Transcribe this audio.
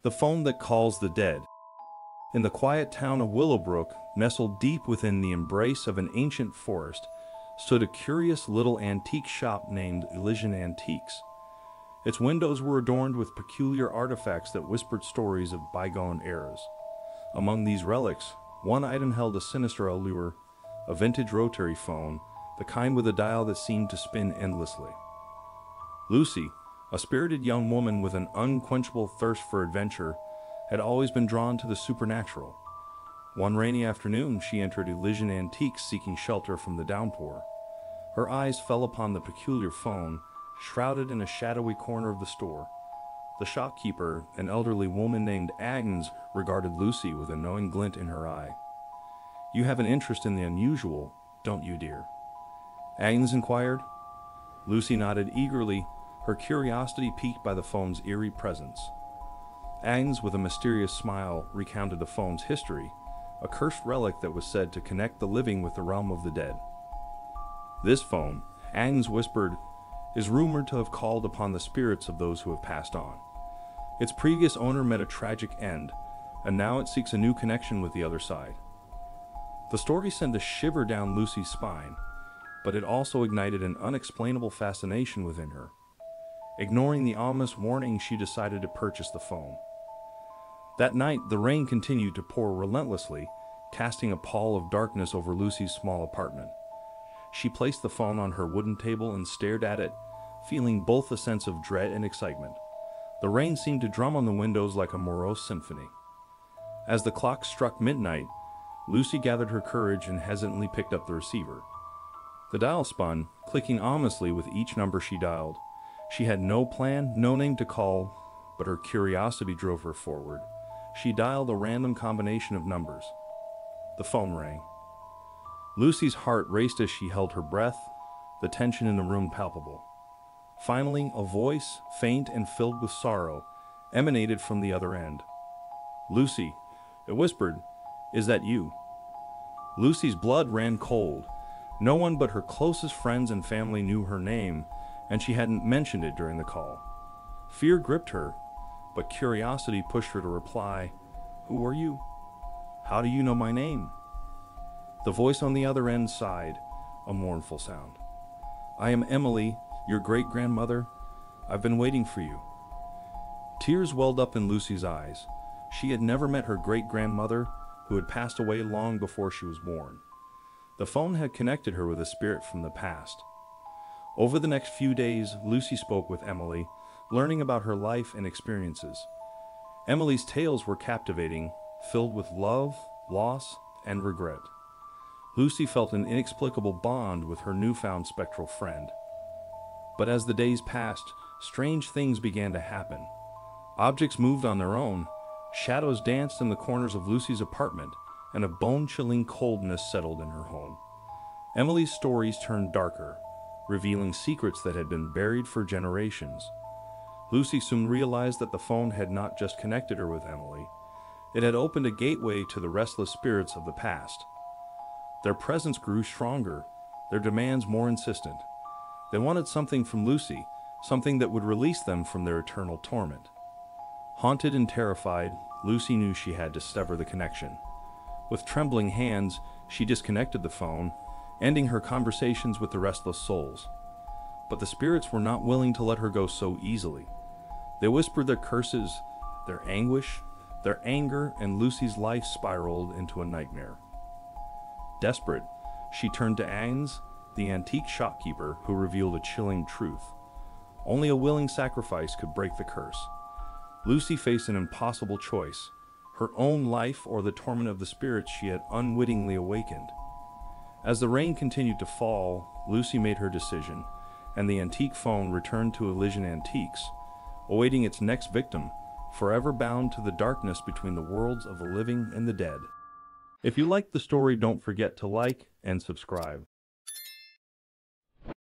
The phone that calls the dead. In the quiet town of Willowbrook, nestled deep within the embrace of an ancient forest, stood a curious little antique shop named Elysian Antiques. Its windows were adorned with peculiar artifacts that whispered stories of bygone eras. Among these relics, one item held a sinister allure, a vintage rotary phone, the kind with a dial that seemed to spin endlessly. Lucy, a spirited young woman with an unquenchable thirst for adventure, had always been drawn to the supernatural. One rainy afternoon, she entered Elysian Antiques seeking shelter from the downpour. Her eyes fell upon the peculiar phone, shrouded in a shadowy corner of the store. The shopkeeper, an elderly woman named Agnes, regarded Lucy with a knowing glint in her eye. "You have an interest in the unusual, don't you, dear?" Agnes inquired. Lucy nodded eagerly, her curiosity piqued by the phone's eerie presence. Agnes, with a mysterious smile, recounted the phone's history, a cursed relic that was said to connect the living with the realm of the dead. "This phone," Agnes whispered, "is rumored to have called upon the spirits of those who have passed on. Its previous owner met a tragic end, and now it seeks a new connection with the other side." The story sent a shiver down Lucy's spine, but it also ignited an unexplainable fascination within her. Ignoring the ominous warning, she decided to purchase the phone. That night, the rain continued to pour relentlessly, casting a pall of darkness over Lucy's small apartment. She placed the phone on her wooden table and stared at it, feeling both a sense of dread and excitement. The rain seemed to drum on the windows like a morose symphony. As the clock struck midnight, Lucy gathered her courage and hesitantly picked up the receiver. The dial spun, clicking ominously with each number she dialed. She had no plan, no name to call, but her curiosity drove her forward. She dialed a random combination of numbers. The phone rang. Lucy's heart raced as she held her breath, the tension in the room palpable. Finally, a voice, faint and filled with sorrow, emanated from the other end. "Lucy," it whispered, "is that you?" Lucy's blood ran cold. No one but her closest friends and family knew her name, and she hadn't mentioned it during the call. Fear gripped her, but curiosity pushed her to reply, "Who are you? How do you know my name?" The voice on the other end sighed, a mournful sound. "I am Emily, your great-grandmother. I've been waiting for you." Tears welled up in Lucy's eyes. She had never met her great-grandmother, who had passed away long before she was born. The phone had connected her with a spirit from the past. Over the next few days, Lucy spoke with Emily, learning about her life and experiences. Emily's tales were captivating, filled with love, loss, and regret. Lucy felt an inexplicable bond with her newfound spectral friend. But as the days passed, strange things began to happen. Objects moved on their own, shadows danced in the corners of Lucy's apartment, and a bone-chilling coldness settled in her home. Emily's stories turned darker, revealing secrets that had been buried for generations. Lucy soon realized that the phone had not just connected her with Emily, it had opened a gateway to the restless spirits of the past. Their presence grew stronger, their demands more insistent. They wanted something from Lucy, something that would release them from their eternal torment. Haunted and terrified, Lucy knew she had to sever the connection. With trembling hands, she disconnected the phone, ending her conversations with the restless souls. But the spirits were not willing to let her go so easily. They whispered their curses, their anguish, their anger, and Lucy's life spiraled into a nightmare. Desperate, she turned to Agnes, the antique shopkeeper, who revealed a chilling truth. Only a willing sacrifice could break the curse. Lucy faced an impossible choice: her own life or the torment of the spirits she had unwittingly awakened. As the rain continued to fall, Lucy made her decision, and the antique phone returned to Elysian Antiques, awaiting its next victim, forever bound to the darkness between the worlds of the living and the dead. If you liked the story, don't forget to like and subscribe.